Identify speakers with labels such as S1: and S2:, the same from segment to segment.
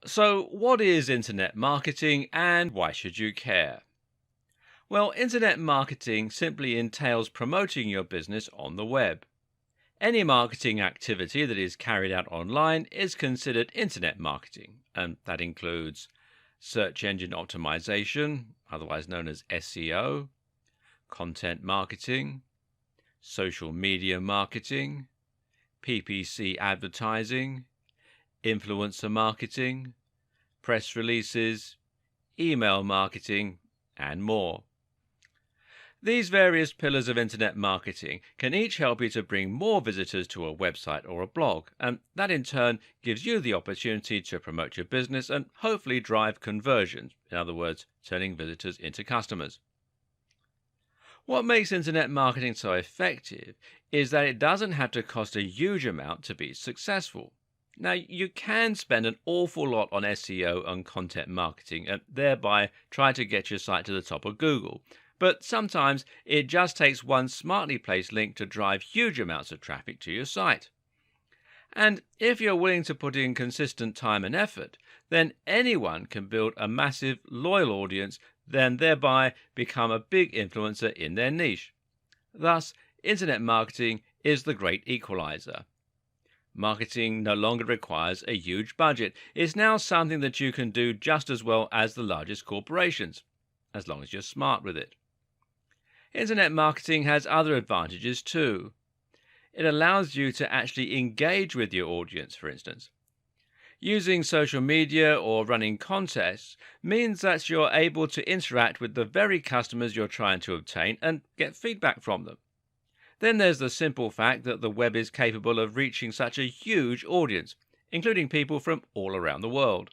S1: So, what is internet marketing and why should you care? Well, internet marketing simply entails promoting your business on the web. Any marketing activity that is carried out online is considered internet marketing, and that includes search engine optimization, otherwise known as SEO, content marketing, social media marketing, PPC advertising, influencer marketing, press releases, email marketing, and more. These various pillars of internet marketing can each help you to bring more visitors to a website or a blog, and that in turn gives you the opportunity to promote your business and hopefully drive conversions, in other words, turning visitors into customers. What makes internet marketing so effective is that it doesn't have to cost a huge amount to be successful. Now, you can spend an awful lot on SEO and content marketing and thereby try to get your site to the top of Google. But sometimes it just takes one smartly placed link to drive huge amounts of traffic to your site. And if you're willing to put in consistent time and effort, then anyone can build a massive, loyal audience, then thereby become a big influencer in their niche. Thus, internet marketing is the great equalizer. Marketing no longer requires a huge budget. It's now something that you can do just as well as the largest corporations, as long as you're smart with it. Internet marketing has other advantages too. It allows you to actually engage with your audience, for instance. Using social media or running contests means that you're able to interact with the very customers you're trying to obtain and get feedback from them. Then there's the simple fact that the web is capable of reaching such a huge audience, including people from all around the world.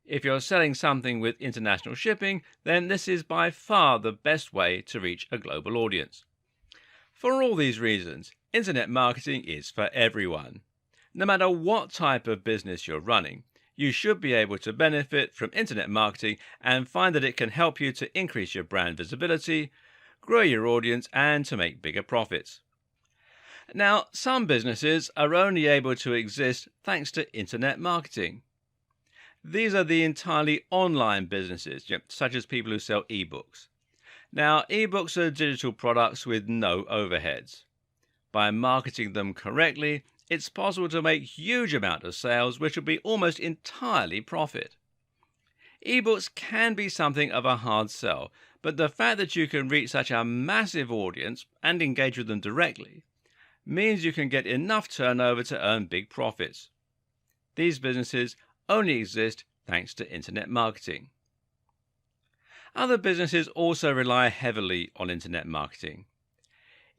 S1: If you're selling something with international shipping, then this is by far the best way to reach a global audience. For all these reasons, internet marketing is for everyone. No matter what type of business you're running, you should be able to benefit from internet marketing and find that it can help you to increase your brand visibility, grow your audience, and to make bigger profits. Now, some businesses are only able to exist thanks to internet marketing. These are the entirely online businesses, such as people who sell ebooks. Now, ebooks are digital products with no overheads. By marketing them correctly, it's possible to make huge amounts of sales which will be almost entirely profit. Ebooks can be something of a hard sell, but the fact that you can reach such a massive audience and engage with them directly means you can get enough turnover to earn big profits. These businesses only exist thanks to internet marketing. Other businesses also rely heavily on internet marketing.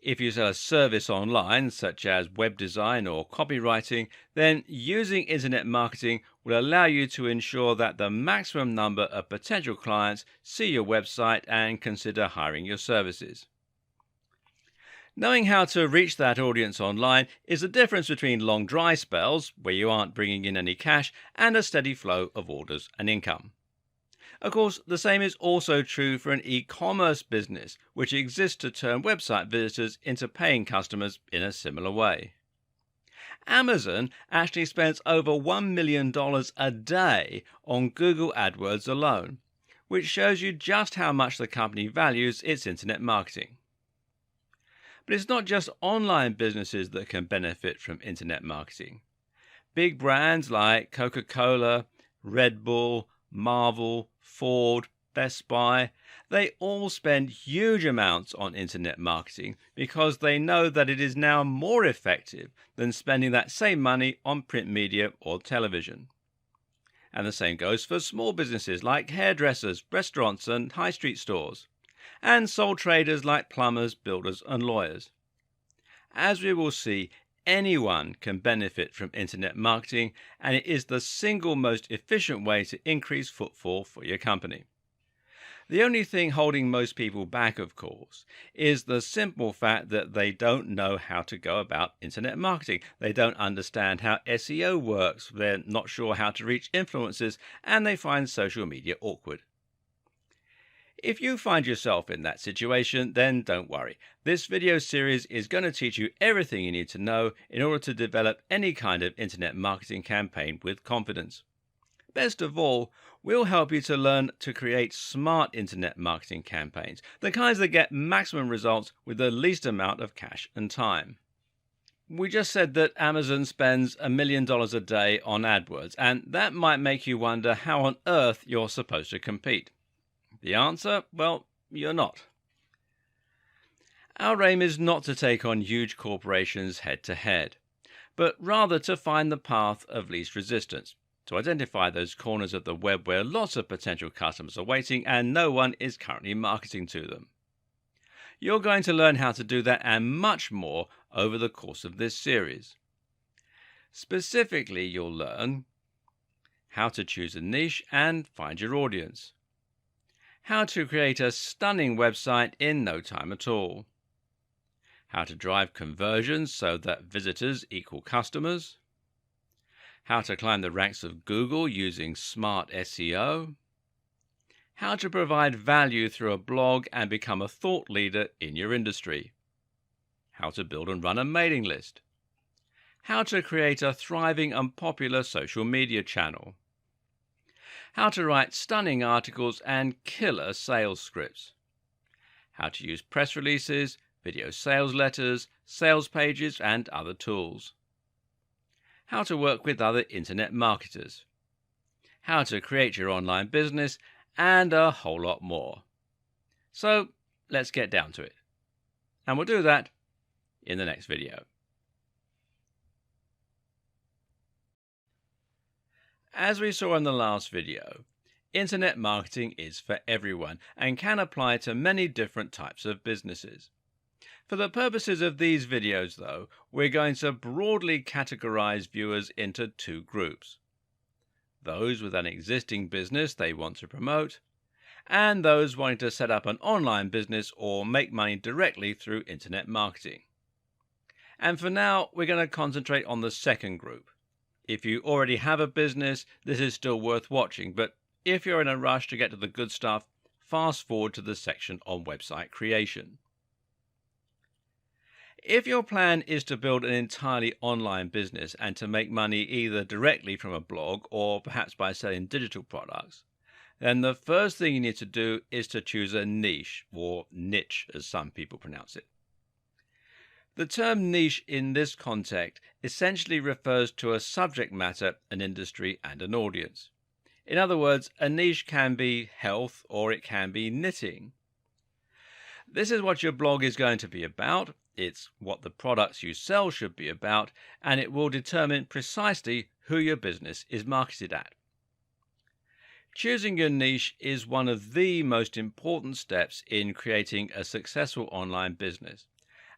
S1: If you sell a service online, such as web design or copywriting, then using internet marketing will allow you to ensure that the maximum number of potential clients see your website and consider hiring your services. Knowing how to reach that audience online is the difference between long dry spells, where you aren't bringing in any cash, and a steady flow of orders and income. Of course, the same is also true for an e-commerce business, which exists to turn website visitors into paying customers in a similar way. Amazon actually spends over $1 million a day on Google AdWords alone, which shows you just how much the company values its internet marketing. But it's not just online businesses that can benefit from internet marketing. Big brands like Coca-Cola, Red Bull, Marvel, Ford, Best Buy, they all spend huge amounts on internet marketing because they know that it is now more effective than spending that same money on print media or television. And the same goes for small businesses like hairdressers, restaurants and high street stores, and sole traders like plumbers, builders and lawyers. As we will see, anyone can benefit from internet marketing, and it is the single most efficient way to increase footfall for your company. The only thing holding most people back, of course, is the simple fact that they don't know how to go about internet marketing. They don't understand how SEO works, they're not sure how to reach influencers, and they find social media awkward. If you find yourself in that situation, then don't worry. This video series is going to teach you everything you need to know in order to develop any kind of internet marketing campaign with confidence. Best of all, we'll help you to learn to create smart internet marketing campaigns, the kinds that get maximum results with the least amount of cash and time. We just said that Amazon spends $1 million a day on AdWords, and that might make you wonder how on earth you're supposed to compete. The answer? Well, you're not. Our aim is not to take on huge corporations head to head, but rather to find the path of least resistance, to identify those corners of the web where lots of potential customers are waiting and no one is currently marketing to them. You're going to learn how to do that and much more over the course of this series. Specifically, you'll learn how to choose a niche and find your audience, how to create a stunning website in no time at all, how to drive conversions so that visitors equal customers, how to climb the ranks of Google using smart SEO, how to provide value through a blog and become a thought leader in your industry, how to build and run a mailing list, how to create a thriving and popular social media channel, how to write stunning articles and killer sales scripts, how to use press releases, video sales letters, sales pages, and other tools, how to work with other internet marketers, how to create your online business, and a whole lot more. So let's get down to it. And we'll do that in the next video. As we saw in the last video, internet marketing is for everyone and can apply to many different types of businesses. For the purposes of these videos, though, we're going to broadly categorize viewers into two groups: those with an existing business they want to promote, and those wanting to set up an online business or make money directly through internet marketing. And for now, we're going to concentrate on the second group. If you already have a business, this is still worth watching, but if you're in a rush to get to the good stuff, fast forward to the section on website creation. If your plan is to build an entirely online business and to make money either directly from a blog or perhaps by selling digital products, then the first thing you need to do is to choose a niche, or niche as some people pronounce it. The term niche in this context essentially refers to a subject matter, an industry, and an audience. In other words, a niche can be health or it can be knitting. This is what your blog is going to be about. It's what the products you sell should be about, and it will determine precisely who your business is marketed at. Choosing your niche is one of the most important steps in creating a successful online business.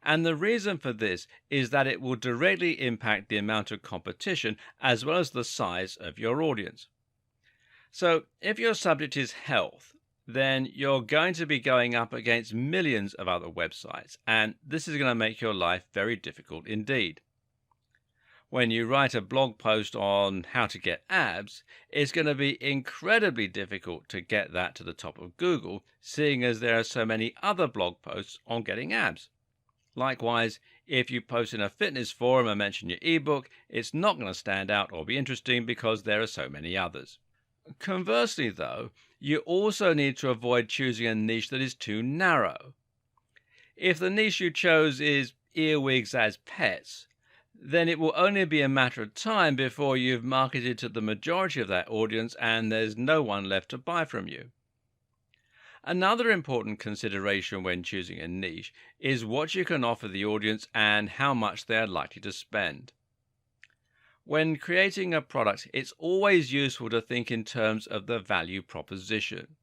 S1: And the reason for this is that it will directly impact the amount of competition as well as the size of your audience. So if your subject is health, then you're going to be going up against millions of other websites, and this is going to make your life very difficult indeed. When you write a blog post on how to get abs, it's going to be incredibly difficult to get that to the top of Google, seeing as there are so many other blog posts on getting abs. Likewise, if you post in a fitness forum and mention your ebook, it's not going to stand out or be interesting because there are so many others. Conversely, though, you also need to avoid choosing a niche that is too narrow. If the niche you chose is earwigs as pets, then it will only be a matter of time before you've marketed to the majority of that audience and there's no one left to buy from you. Another important consideration when choosing a niche is what you can offer the audience and how much they are likely to spend. When creating a product, it's always useful to think in terms of the value proposition.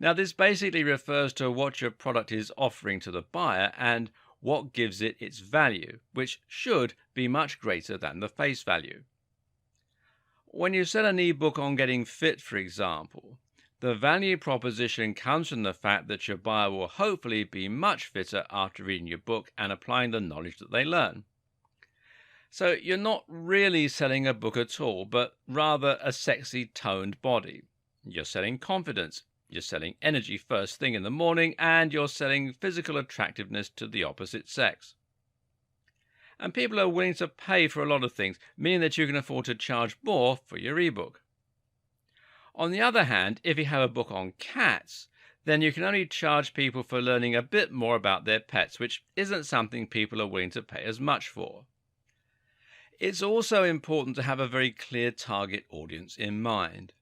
S1: Now, this basically refers to what your product is offering to the buyer and what gives it its value, which should be much greater than the face value. When you sell an ebook on getting fit, for example, the value proposition comes from the fact that your buyer will hopefully be much fitter after reading your book and applying the knowledge that they learn. So you're not really selling a book at all, but rather a sexy toned body. You're selling confidence, you're selling energy first thing in the morning, and you're selling physical attractiveness to the opposite sex. And people are willing to pay for a lot of things, meaning that you can afford to charge more for your ebook. On the other hand, if you have a book on cats, then you can only charge people for learning a bit more about their pets, which isn't something people are willing to pay as much for. It's also important to have a very clear target audience in mind.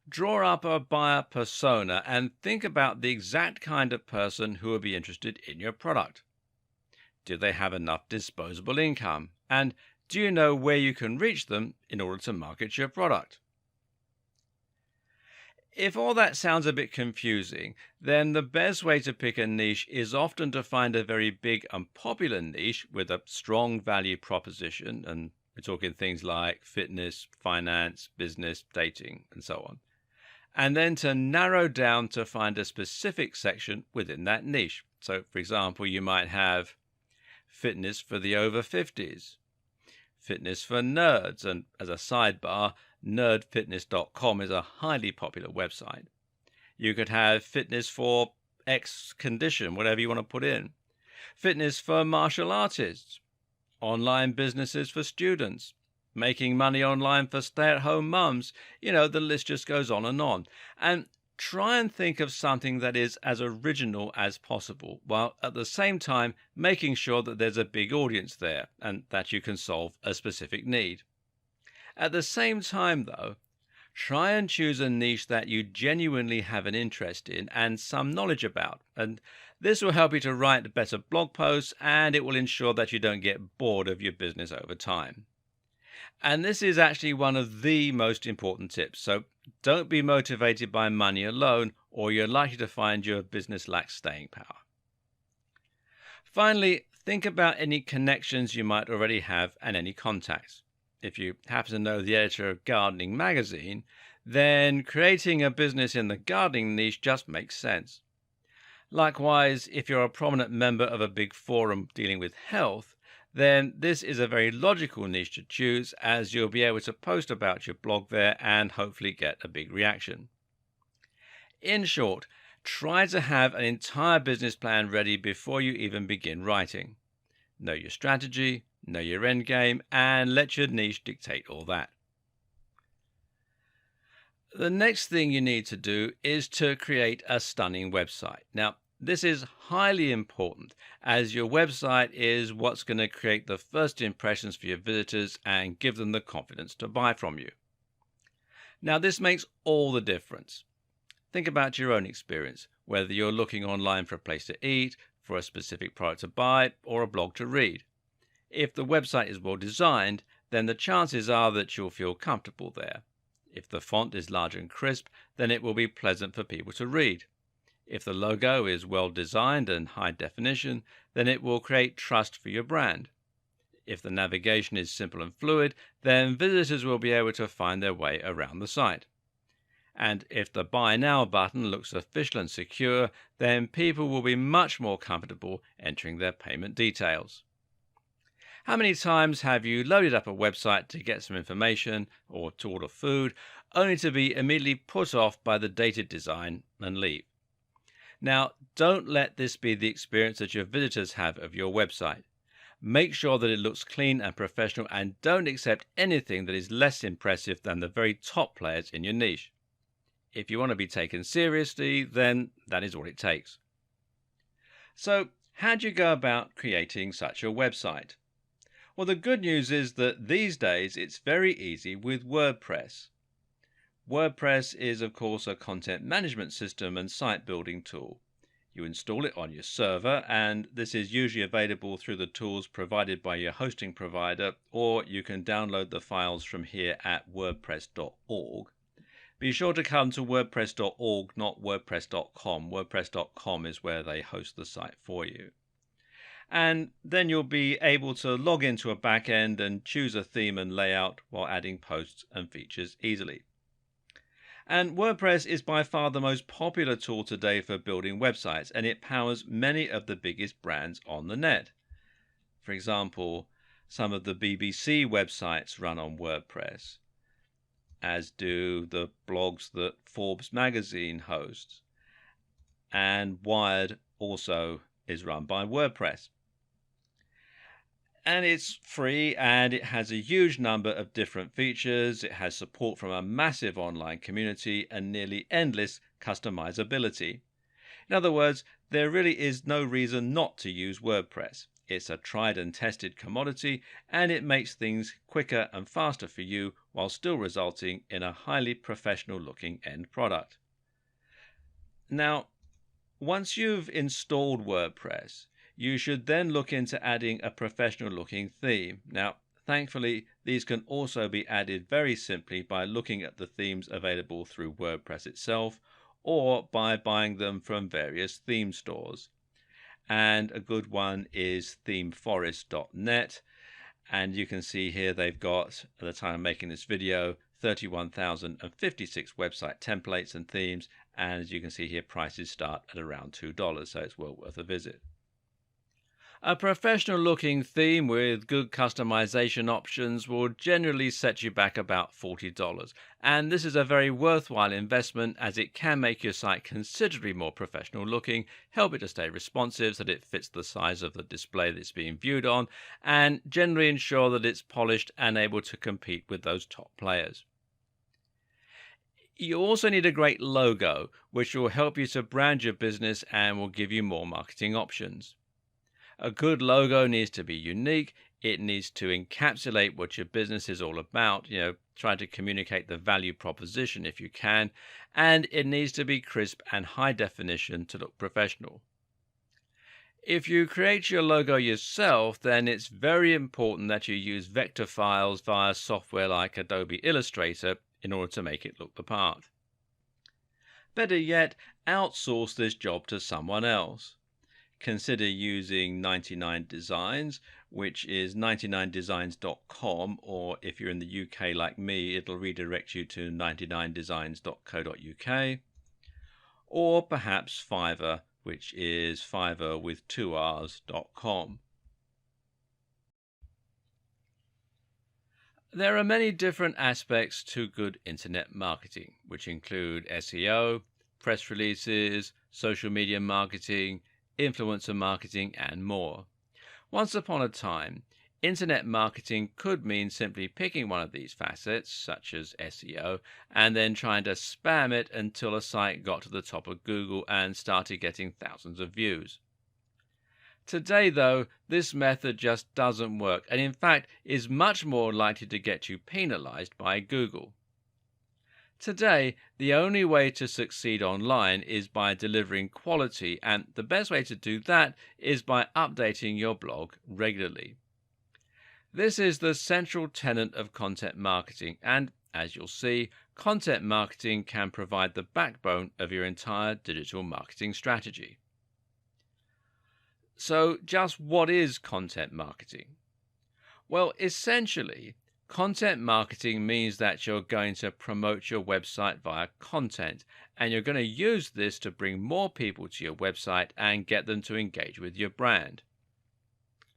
S1: Draw up a buyer persona and think about the exact kind of person who will be interested in your product. Do they have enough disposable income? And do you know where you can reach them in order to market your product? If all that sounds a bit confusing, then the best way to pick a niche is often to find a very big and popular niche with a strong value proposition, and we're talking things like fitness, finance, business, dating, and so on. And then to narrow down to find a specific section within that niche. So, for example, you might have fitness for the over 50s, fitness for nerds, and as a sidebar, nerdfitness.com is a highly popular website. You could have fitness for X condition, whatever you want to put in, fitness for martial artists, online businesses for students, making money online for stay-at-home mums. The list just goes on. And try and think of something that is as original as possible, while at the same time making sure that there's a big audience there and that you can solve a specific need. At the same time, though, try and choose a niche that you genuinely have an interest in and some knowledge about. And this will help you to write better blog posts, and it will ensure that you don't get bored of your business over time. And this is actually one of the most important tips. So don't be motivated by money alone, or you're likely to find your business lacks staying power. Finally, think about any connections you might already have and any contacts. If you happen to know the editor of Gardening magazine, then creating a business in the gardening niche just makes sense. Likewise, if you're a prominent member of a big forum dealing with health, then this is a very logical niche to choose, as you'll be able to post about your blog there and hopefully get a big reaction. In short, try to have an entire business plan ready before you even begin writing. Know your strategy, know your end game, and let your niche dictate all that. The next thing you need to do is to create a stunning website. Now, this is highly important, as your website is what's going to create the first impressions for your visitors and give them the confidence to buy from you. Now, this makes all the difference. Think about your own experience, whether you're looking online for a place to eat, for a specific product to buy, or a blog to read. If the website is well designed, then the chances are that you'll feel comfortable there. If the font is large and crisp, then it will be pleasant for people to read. If the logo is well designed and high definition, then it will create trust for your brand. If the navigation is simple and fluid, then visitors will be able to find their way around the site. And if the Buy Now button looks official and secure, then people will be much more comfortable entering their payment details. How many times have you loaded up a website to get some information or to order food, only to be immediately put off by the dated design and leave? Now, don't let this be the experience that your visitors have of your website. Make sure that it looks clean and professional, and don't accept anything that is less impressive than the very top players in your niche. If you want to be taken seriously, then that is what it takes. So, how do you go about creating such a website? Well, the good news is that these days it's very easy with WordPress. WordPress is, of course, a content management system and site building tool. You install it on your server, and this is usually available through the tools provided by your hosting provider, or you can download the files from here at wordpress.org. Be sure to come to wordpress.org, not wordpress.com. Wordpress.com is where they host the site for you. And then you'll be able to log into a backend and choose a theme and layout while adding posts and features easily. And WordPress is by far the most popular tool today for building websites, and it powers many of the biggest brands on the net. For example, some of the BBC websites run on WordPress, as do the blogs that Forbes magazine hosts, and Wired also is run by WordPress. And it's free and it has a huge number of different features. It has support from a massive online community and nearly endless customizability. In other words, there really is no reason not to use WordPress. It's a tried and tested commodity and it makes things quicker and faster for you while still resulting in a highly professional looking end product. Now, once you've installed WordPress, you should then look into adding a professional looking theme. Now, thankfully, these can also be added very simply by looking at the themes available through WordPress itself or by buying them from various theme stores. And a good one is themeforest.net. And you can see here they've got, at the time of making this video, 31,056 website templates and themes, and as you can see here, prices start at around $2, so it's well worth a visit. A professional looking theme with good customization options will generally set you back about $40, and this is a very worthwhile investment as it can make your site considerably more professional looking, help it to stay responsive so that it fits the size of the display that it's being viewed on, and generally ensure that it's polished and able to compete with those top players. You also need a great logo, which will help you to brand your business and will give you more marketing options. A good logo needs to be unique. It needs to encapsulate what your business is all about, try to communicate the value proposition if you can, and it needs to be crisp and high definition to look professional. If you create your logo yourself, then it's very important that you use vector files via software like Adobe Illustrator in order to make it look the part. Better yet, outsource this job to someone else. Consider using 99 Designs, which is 99designs.com, or if you're in the UK like me, it'll redirect you to 99designs.co.uk, or perhaps Fiverr, which is Fiverr with 2Rs.com. There are many different aspects to good internet marketing, which include SEO, press releases, social media marketing, influencer marketing, and more. Once upon a time, internet marketing could mean simply picking one of these facets, such as SEO, and then trying to spam it until a site got to the top of Google and started getting thousands of views. Today, though, this method just doesn't work, and in fact is much more likely to get you penalized by Google. Today, the only way to succeed online is by delivering quality, and the best way to do that is by updating your blog regularly. This is the central tenet of content marketing, and as you'll see, content marketing can provide the backbone of your entire digital marketing strategy. So, just what is content marketing? Well, essentially, content marketing means that you're going to promote your website via content, and you're going to use this to bring more people to your website and get them to engage with your brand.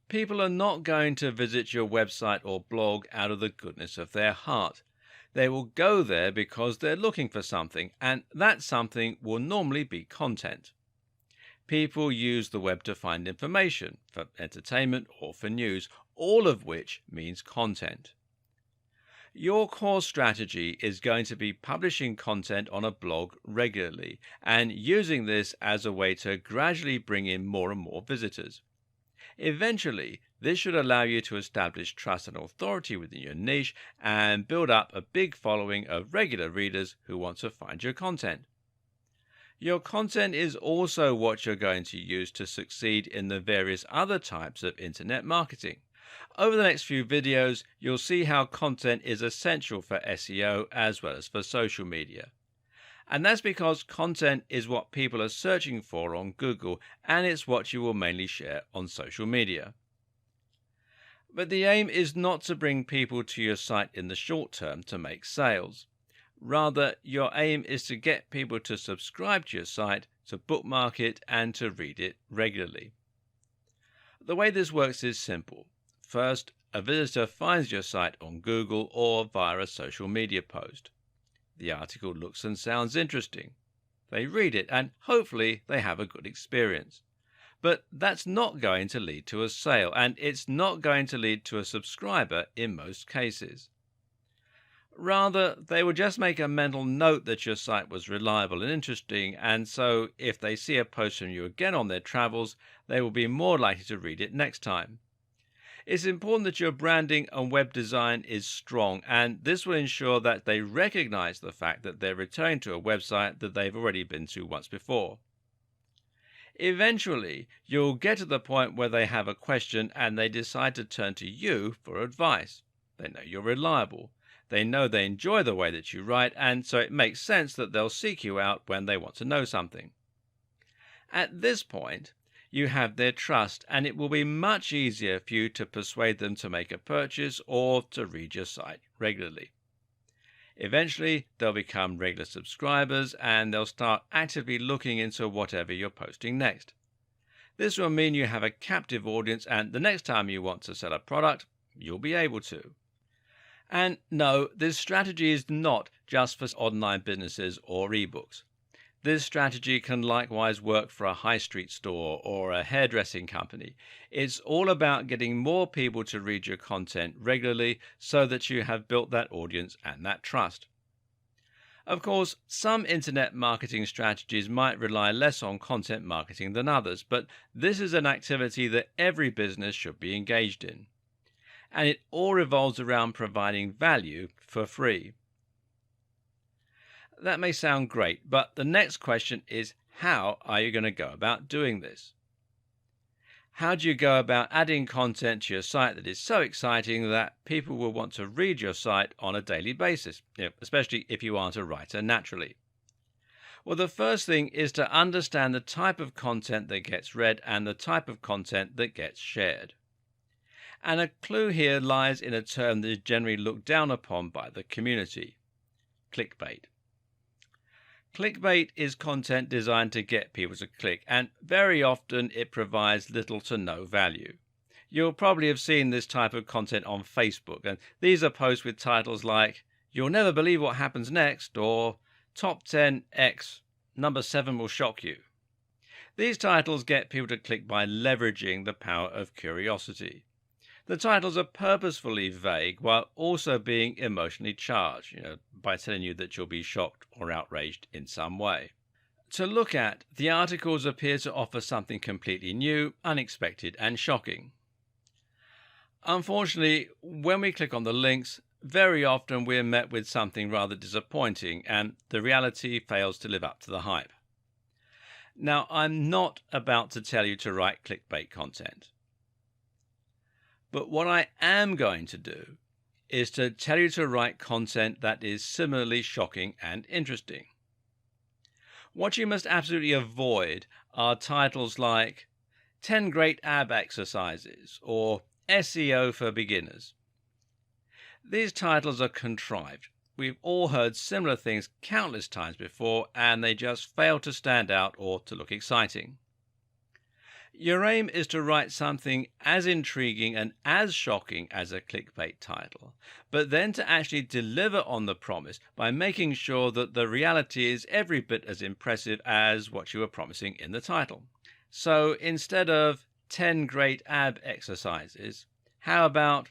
S1: People are not going to visit your website or blog out of the goodness of their heart. They will go there because they're looking for something, and that something will normally be content. People use the web to find information, for entertainment or for news, all of which means content. Your core strategy is going to be publishing content on a blog regularly and using this as a way to gradually bring in more and more visitors. Eventually, this should allow you to establish trust and authority within your niche and build up a big following of regular readers who want to find your content. Your content is also what you're going to use to succeed in the various other types of internet marketing. Over the next few videos, you'll see how content is essential for SEO as well as for social media. And that's because content is what people are searching for on Google, and it's what you will mainly share on social media. But the aim is not to bring people to your site in the short term to make sales. Rather, your aim is to get people to subscribe to your site, to bookmark it, and to read it regularly. The way this works is simple. First, a visitor finds your site on Google or via a social media post. The article looks and sounds interesting. They read it and hopefully they have a good experience. but that's not going to lead to a sale, and it's not going to lead to a subscriber in most cases. Rather, they will just make a mental note that your site was reliable and interesting, and so if they see a post from you again on their travels, they will be more likely to read it next time. It's important that your branding and web design is strong, and this will ensure that they recognize the fact that they're returning to a website that they've already been to once before. Eventually, you'll get to the point where they have a question and they decide to turn to you for advice. They know you're reliable. They know they enjoy the way that you write, and so it makes sense that they'll seek you out when they want to know something. At this point, you have their trust, and it will be much easier for you to persuade them to make a purchase or to read your site regularly. Eventually, they'll become regular subscribers and they'll start actively looking into whatever you're posting next. This will mean you have a captive audience, and the next time you want to sell a product, you'll be able to. And no, this strategy is not just for online businesses or ebooks. This strategy can likewise work for a high street store or a hairdressing company. It's all about getting more people to read your content regularly so that you have built that audience and that trust. Of course, some internet marketing strategies might rely less on content marketing than others, but this is an activity that every business should be engaged in. And it all revolves around providing value for free. That may sound great, but the next question is, how are you going to go about doing this? How do you go about adding content to your site that is so exciting that people will want to read your site on a daily basis, especially if you aren't a writer naturally? Well, the first thing is to understand the type of content that gets read and the type of content that gets shared. And a clue here lies in a term that is generally looked down upon by the community: clickbait. Clickbait is content designed to get people to click, and very often it provides little to no value. You'll probably have seen this type of content on Facebook, and these are posts with titles like "You'll never believe what happens next" or "Top 10 X, number 7 will shock you." These titles get people to click by leveraging the power of curiosity. The titles are purposefully vague while also being emotionally charged, by telling you that you'll be shocked or outraged in some way. To look at, the articles appear to offer something completely new, unexpected, and shocking. Unfortunately, when we click on the links, very often we're met with something rather disappointing, and the reality fails to live up to the hype. Now, I'm not about to tell you to write clickbait content. But what I am going to do is to tell you to write content that is similarly shocking and interesting. What you must absolutely avoid are titles like 10 Great Ab Exercises or SEO for Beginners. These titles are contrived. We've all heard similar things countless times before, and they just fail to stand out or to look exciting. Your aim is to write something as intriguing and as shocking as a clickbait title, but then to actually deliver on the promise by making sure that the reality is every bit as impressive as what you were promising in the title. So instead of 10 great ab exercises, how about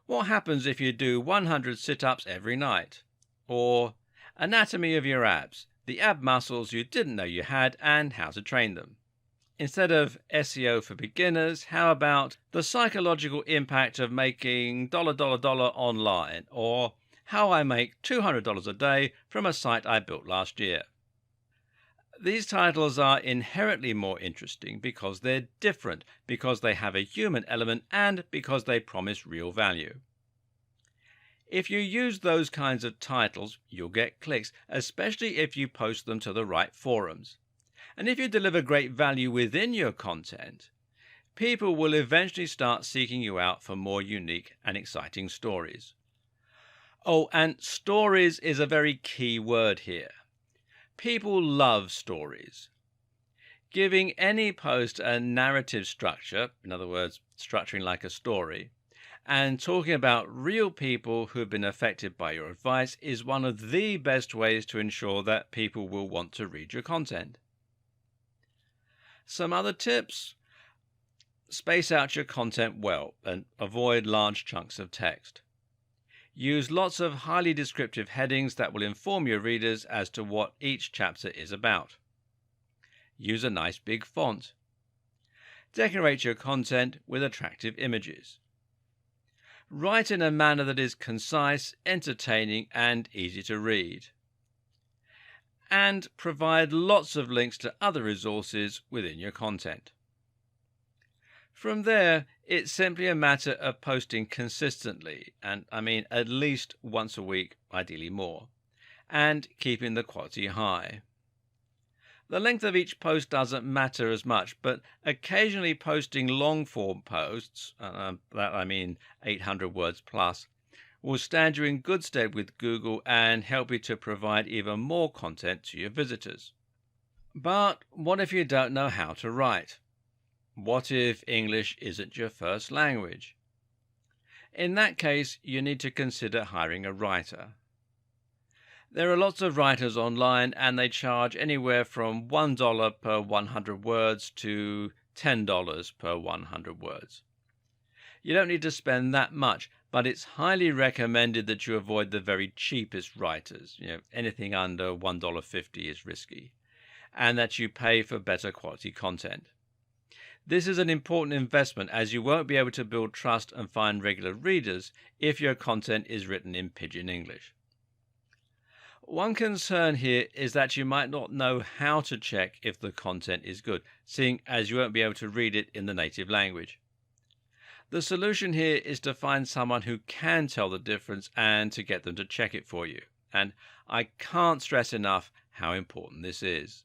S1: what happens if you do 100 sit-ups every night? Or anatomy of your abs, the ab muscles you didn't know you had and how to train them. Instead of SEO for beginners, how about the psychological impact of making $$ online, or how I make $200 a day from a site I built last year? These titles are inherently more interesting because they're different, because they have a human element, and because they promise real value. If you use those kinds of titles, you'll get clicks, especially if you post them to the right forums. And if you deliver great value within your content, people will eventually start seeking you out for more unique and exciting stories. Oh, and stories is a very key word here. People love stories. Giving any post a narrative structure, in other words, structuring like a story, and talking about real people who have been affected by your advice is one of the best ways to ensure that people will want to read your content. Some other tips? Space out your content well and avoid large chunks of text. Use lots of highly descriptive headings that will inform your readers as to what each chapter is about. Use a nice big font. Decorate your content with attractive images. Write in a manner that is concise, entertaining, and easy to read. And provide lots of links to other resources within your content. From there, it's simply a matter of posting consistently, and I mean at least once a week, ideally more, and keeping the quality high. The length of each post doesn't matter as much, but occasionally posting long-form posts, that I mean 800 words plus, will stand you in good stead with Google and help you to provide even more content to your visitors. But what if you don't know how to write? What if English isn't your first language? In that case, you need to consider hiring a writer. There are lots of writers online, and they charge anywhere from $1 per 100 words to $10 per 100 words. You don't need to spend that much, but it's highly recommended that you avoid the very cheapest writers. Anything under $1.50 is risky, and that you pay for better quality content. This is an important investment, as you won't be able to build trust and find regular readers if your content is written in pidgin English. One concern here is that you might not know how to check if the content is good, seeing as you won't be able to read it in the native language. The solution here is to find someone who can tell the difference and to get them to check it for you. And I can't stress enough how important this is.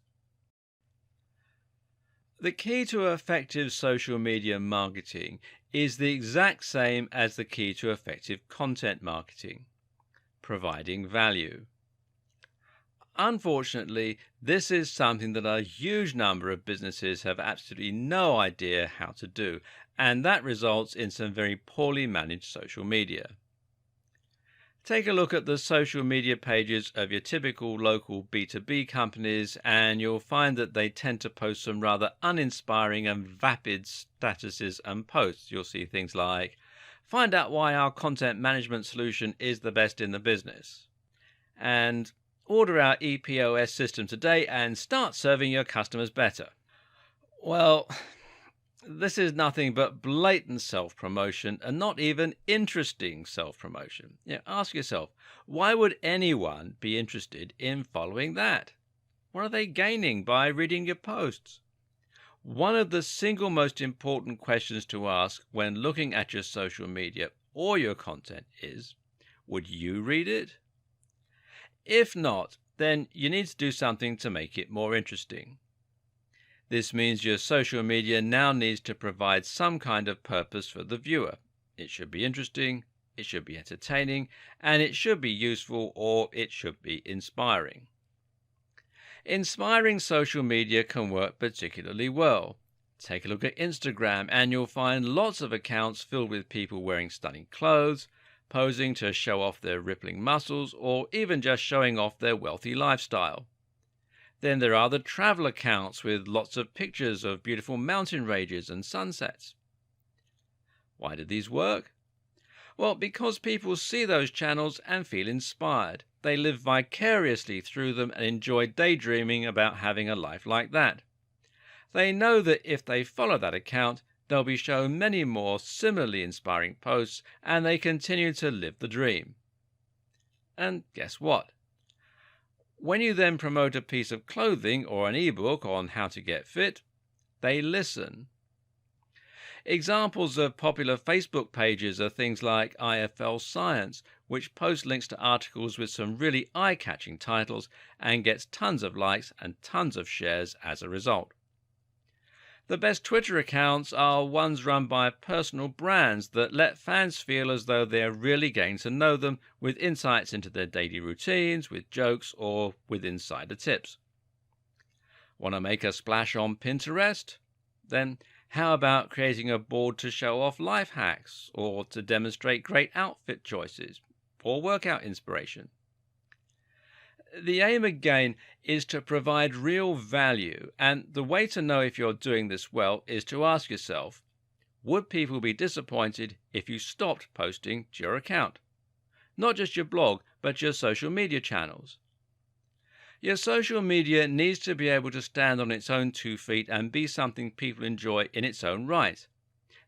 S1: The key to effective social media marketing is the exact same as the key to effective content marketing: providing value. Unfortunately, this is something that a huge number of businesses have absolutely no idea how to do, and that results in some very poorly managed social media. Take a look at the social media pages of your typical local B2B companies, and you'll find that they tend to post some rather uninspiring and vapid statuses and posts. You'll see things like, "Find out why our content management solution is the best in the business," and "Order our EPOS system today and start serving your customers better." Well, this is nothing but blatant self-promotion, and not even interesting self-promotion. Ask yourself, why would anyone be interested in following that? What are they gaining by reading your posts? One of the single most important questions to ask when looking at your social media or your content is, would you read it? If not, then you need to do something to make it more interesting. This means your social media now needs to provide some kind of purpose for the viewer. It should be interesting, it should be entertaining, and it should be useful, or it should be inspiring. Inspiring social media can work particularly well. Take a look at Instagram, and you'll find lots of accounts filled with people wearing stunning clothes, posing to show off their rippling muscles, or even just showing off their wealthy lifestyle. Then there are the travel accounts with lots of pictures of beautiful mountain ranges and sunsets. Why do these work? Well, because people see those channels and feel inspired. They live vicariously through them and enjoy daydreaming about having a life like that. They know that if they follow that account, they'll be shown many more similarly inspiring posts, and they continue to live the dream. And guess what? When you then promote a piece of clothing or an ebook on how to get fit, they listen. Examples of popular Facebook pages are things like IFL Science, which posts links to articles with some really eye-catching titles and gets tons of likes and tons of shares as a result. The best Twitter accounts are ones run by personal brands that let fans feel as though they're really getting to know them, with insights into their daily routines, with jokes, or with insider tips. Want to make a splash on Pinterest? Then how about creating a board to show off life hacks, or to demonstrate great outfit choices, or workout inspiration? The aim again is to provide real value, and the way to know if you're doing this well is to ask yourself, would people be disappointed if you stopped posting to your account? Not just your blog, but your social media channels. Your social media needs to be able to stand on its own 2 feet and be something people enjoy in its own right.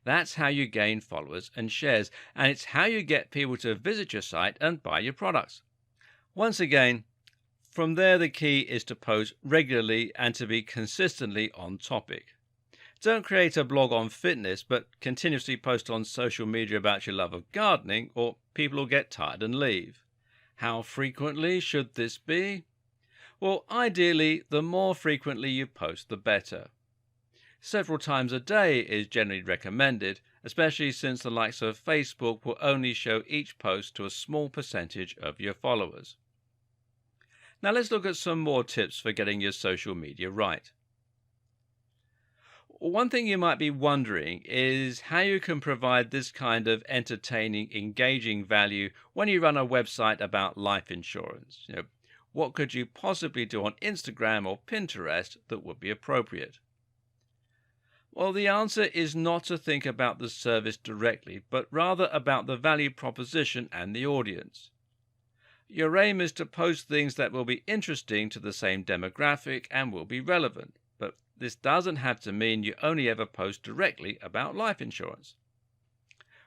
S1: That's how you gain followers and shares, and it's how you get people to visit your site and buy your products. Once again, from there the key is to post regularly and to be consistently on topic. Don't create a blog on fitness, but continuously post on social media about your love of gardening, or people will get tired and leave. How frequently should this be? Well, ideally, the more frequently you post, the better. Several times a day is generally recommended, especially since the likes of Facebook will only show each post to a small percentage of your followers. Now let's look at some more tips for getting your social media right. One thing you might be wondering is how you can provide this kind of entertaining, engaging value when you run a website about life insurance. What could you possibly do on Instagram or Pinterest that would be appropriate? Well, the answer is not to think about the service directly, but rather about the value proposition and the audience. Your aim is to post things that will be interesting to the same demographic and will be relevant, but this doesn't have to mean you only ever post directly about life insurance.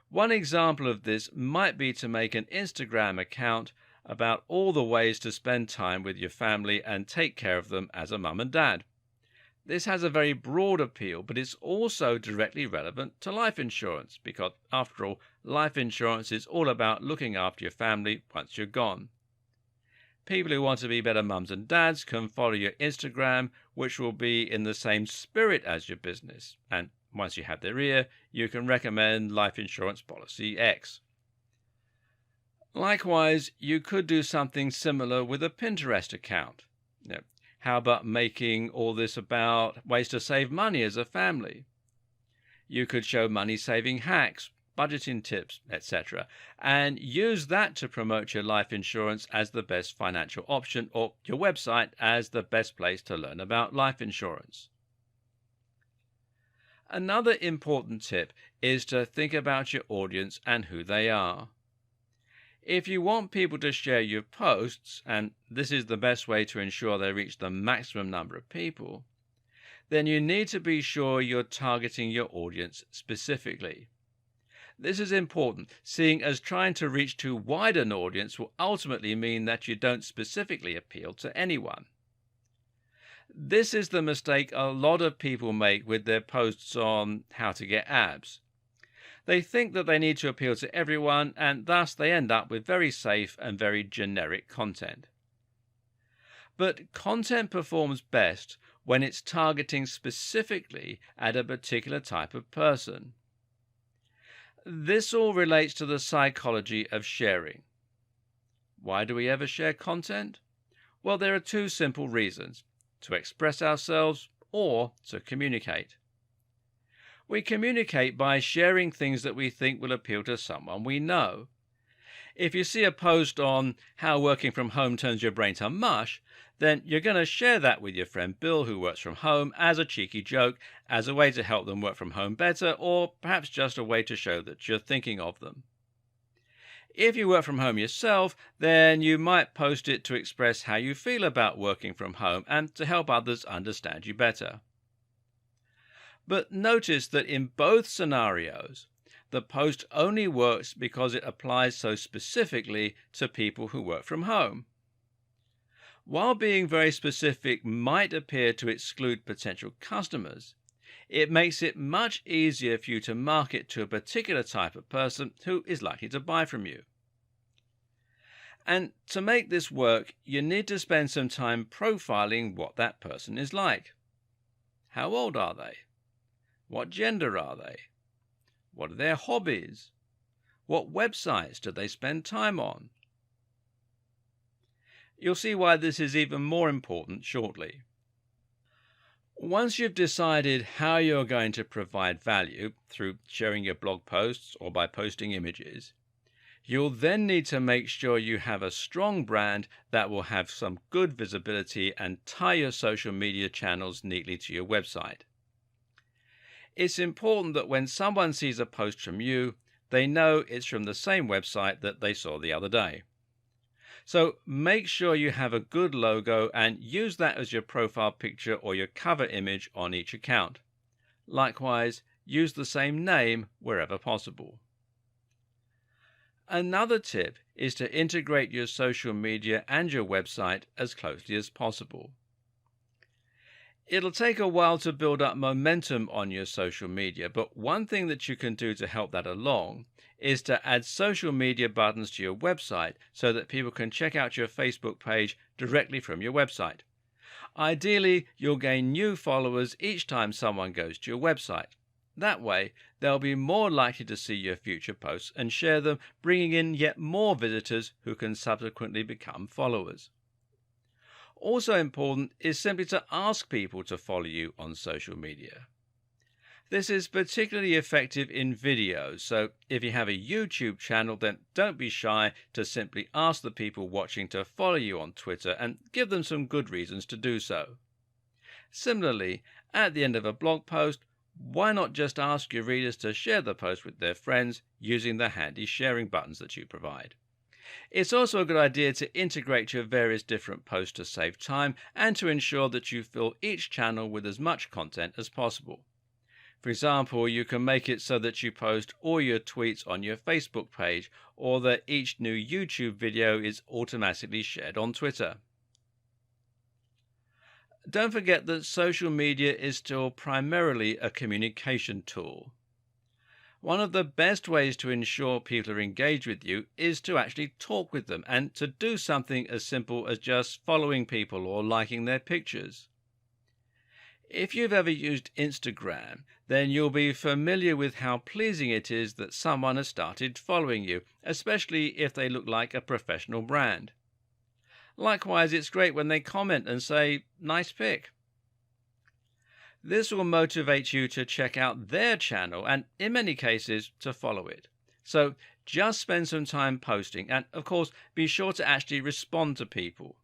S1: One example of this might be to make an Instagram account about all the ways to spend time with your family and take care of them as a mum and dad. This has a very broad appeal, but it's also directly relevant to life insurance because, after all, life insurance is all about looking after your family once you're gone. People who want to be better mums and dads can follow your Instagram, which will be in the same spirit as your business. And once you have their ear, you can recommend life insurance policy X. Likewise, you could do something similar with a Pinterest account. How about making all this about ways to save money as a family? You could show money-saving hacks, budgeting tips, etc., and use that to promote your life insurance as the best financial option, or your website as the best place to learn about life insurance. Another important tip is to think about your audience and who they are. If you want people to share your posts, and this is the best way to ensure they reach the maximum number of people, then you need to be sure you're targeting your audience specifically. This is important, seeing as trying to reach too wide an audience will ultimately mean that you don't specifically appeal to anyone. This is the mistake a lot of people make with their posts on how to get abs. They think that they need to appeal to everyone, and thus they end up with very safe and very generic content. But content performs best when it's targeting specifically at a particular type of person. This all relates to the psychology of sharing. Why do we ever share content? Well, there are two simple reasons: to express ourselves or to communicate. We communicate by sharing things that we think will appeal to someone we know. If you see a post on how working from home turns your brain to mush, then you're going to share that with your friend Bill, who works from home, as a cheeky joke, as a way to help them work from home better, or perhaps just a way to show that you're thinking of them. If you work from home yourself, then you might post it to express how you feel about working from home and to help others understand you better. But notice that in both scenarios, the post only works because it applies so specifically to people who work from home. While being very specific might appear to exclude potential customers, it makes it much easier for you to market to a particular type of person who is likely to buy from you. And to make this work, you need to spend some time profiling what that person is like. How old are they? What gender are they? What are their hobbies? What websites do they spend time on? You'll see why this is even more important shortly. Once you've decided how you're going to provide value through sharing your blog posts or by posting images, you'll then need to make sure you have a strong brand that will have some good visibility and tie your social media channels neatly to your website. It's important that when someone sees a post from you, they know it's from the same website that they saw the other day. So make sure you have a good logo and use that as your profile picture or your cover image on each account. Likewise, use the same name wherever possible. Another tip is to integrate your social media and your website as closely as possible. It'll take a while to build up momentum on your social media, but one thing that you can do to help that along is to add social media buttons to your website so that people can check out your Facebook page directly from your website. Ideally, you'll gain new followers each time someone goes to your website. That way, they'll be more likely to see your future posts and share them, bringing in yet more visitors who can subsequently become followers. Also important is simply to ask people to follow you on social media. This is particularly effective in videos, so if you have a YouTube channel, then don't be shy to simply ask the people watching to follow you on Twitter and give them some good reasons to do so. Similarly, at the end of a blog post, why not just ask your readers to share the post with their friends using the handy sharing buttons that you provide? It's also a good idea to integrate your various different posts to save time and to ensure that you fill each channel with as much content as possible. For example, you can make it so that you post all your tweets on your Facebook page, or that each new YouTube video is automatically shared on Twitter. Don't forget that social media is still primarily a communication tool. One of the best ways to ensure people are engaged with you is to actually talk with them and to do something as simple as just following people or liking their pictures. If you've ever used Instagram, then you'll be familiar with how pleasing it is that someone has started following you, especially if they look like a professional brand. Likewise, it's great when they comment and say, "Nice pic." This will motivate you to check out their channel and, in many cases, to follow it. So just spend some time posting and, of course, be sure to actually respond to people.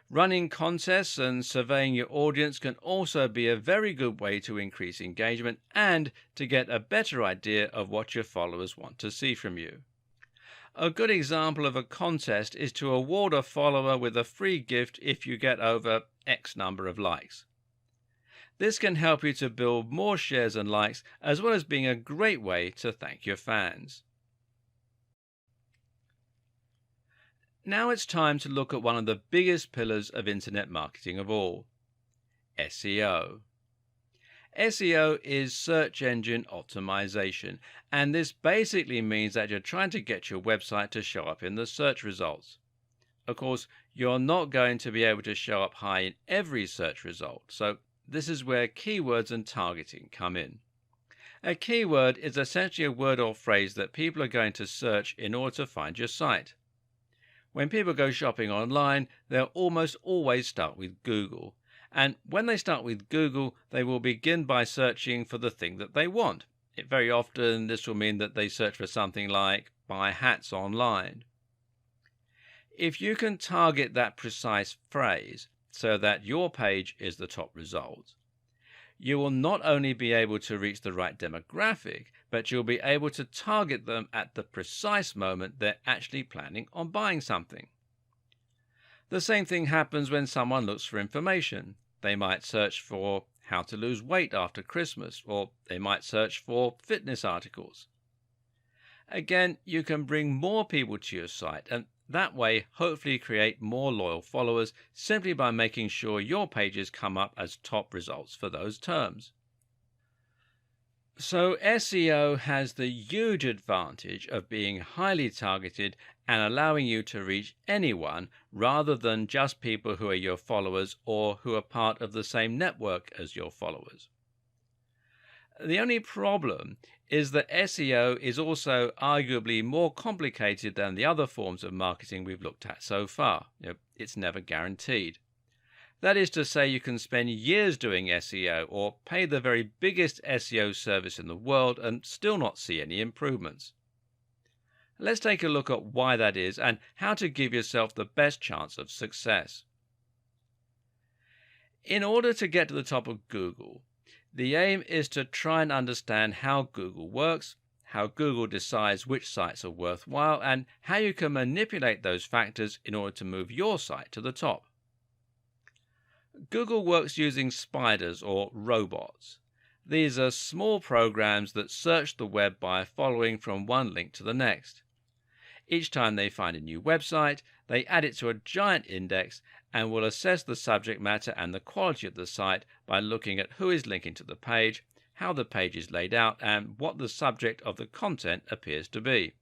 S1: Running contests and surveying your audience can also be a very good way to increase engagement and to get a better idea of what your followers want to see from you. A good example of a contest is to award a follower with a free gift if you get over X number of likes. This can help you to build more shares and likes, as well as being a great way to thank your fans. Now it's time to look at one of the biggest pillars of internet marketing of all, SEO. SEO is search engine optimization, and this basically means that you're trying to get your website to show up in the search results. Of course, you're not going to be able to show up high in every search result, so this is where keywords and targeting come in. A keyword is essentially a word or phrase that people are going to search in order to find your site. When people go shopping online, they'll almost always start with Google. And when they start with Google, they will begin by searching for the thing that they want. Very often, this will mean that they search for something like buy hats online. If you can target that precise phrase so that your page is the top result, you will not only be able to reach the right demographic, but you'll be able to target them at the precise moment they're actually planning on buying something. The same thing happens when someone looks for information. They might search for how to lose weight after Christmas, or they might search for fitness articles. Again, you can bring more people to your site and that way hopefully create more loyal followers simply by making sure your pages come up as top results for those terms. So SEO has the huge advantage of being highly targeted and allowing you to reach anyone rather than just people who are your followers or who are part of the same network as your followers. The only problem is that SEO is also arguably more complicated than the other forms of marketing we've looked at so far. It's never guaranteed. That is to say, you can spend years doing SEO or pay the very biggest SEO service in the world and still not see any improvements. Let's take a look at why that is and how to give yourself the best chance of success. In order to get to the top of Google, The aim is to try and understand how Google works, how Google decides which sites are worthwhile, and how you can manipulate those factors in order to move your site to the top. Google works using spiders or robots. These are small programs that search the web by following from one link to the next. Each time they find a new website, they add it to a giant index and will assess the subject matter and the quality of the site by looking at who is linking to the page, how the page is laid out, and what the subject of the content appears to be.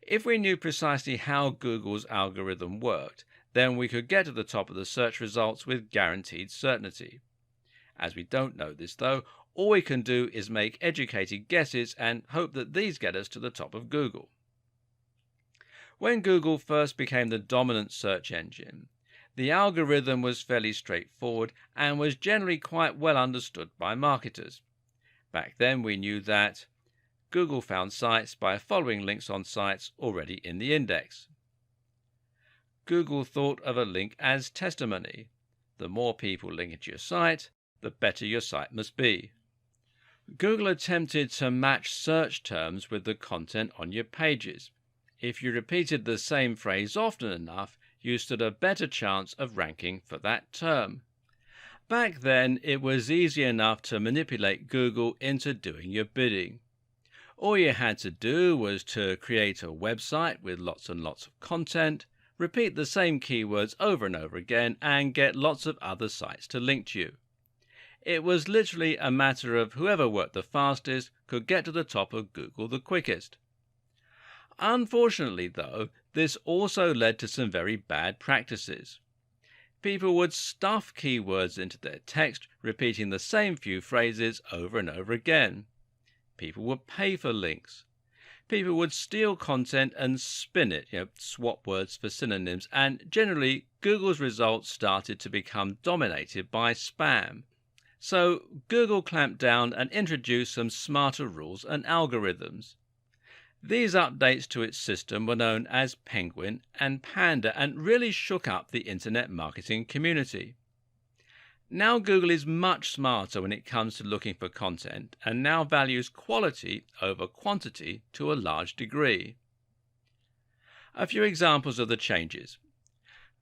S1: If we knew precisely how Google's algorithm worked, then we could get to the top of the search results with guaranteed certainty. As we don't know this though, all we can do is make educated guesses and hope that these get us to the top of Google. When Google first became the dominant search engine, the algorithm was fairly straightforward and was generally quite well understood by marketers. Back then we knew that Google found sites by following links on sites already in the index. Google thought of a link as testimony. The more people link into your site, the better your site must be. Google attempted to match search terms with the content on your pages. If you repeated the same phrase often enough, you stood a better chance of ranking for that term. Back then, it was easy enough to manipulate Google into doing your bidding. All you had to do was to create a website with lots and lots of content, repeat the same keywords over and over again, and get lots of other sites to link to you. It was literally a matter of whoever worked the fastest could get to the top of Google the quickest. Unfortunately, though, this also led to some very bad practices. People would stuff keywords into their text, repeating the same few phrases over and over again. People would pay for links. People would steal content and spin it, swap words for synonyms, and generally Google's results started to become dominated by spam. So Google clamped down and introduced some smarter rules and algorithms. These updates to its system were known as Penguin and Panda and really shook up the internet marketing community. Now Google is much smarter when it comes to looking for content and now values quality over quantity to a large degree. A few examples of the changes.